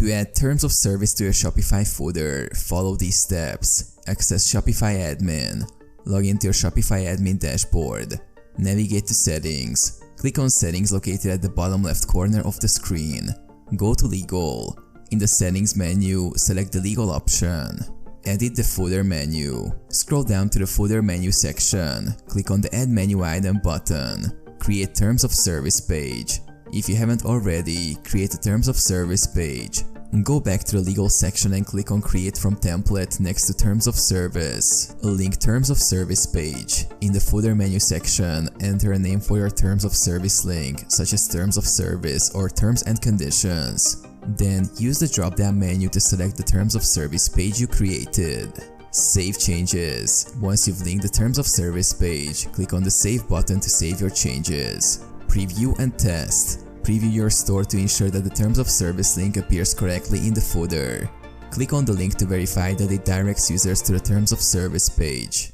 To add terms of service to your Shopify footer, follow these steps. Access Shopify admin. Log into your Shopify admin dashboard. Navigate to settings. Click on settings located at the bottom left corner of the screen. Go to legal. In the settings menu, select the legal option. Edit the footer menu. Scroll down to the footer menu section. Click on the add menu item button. Create terms of service page. If you haven't already, create a terms of service page. Go back to the legal section and click on create from template next to terms of service. A link terms of service page. In the footer menu section, enter a name for your terms of service link, such as terms of service or terms and conditions. Then use the drop-down menu to select the terms of service page you created. Save changes. Once you've linked the terms of service page, click on the save button to save your changes. Preview and test. Preview your store to ensure that the terms of service link appears correctly in the footer. Click on the link to verify that it directs users to the terms of service page.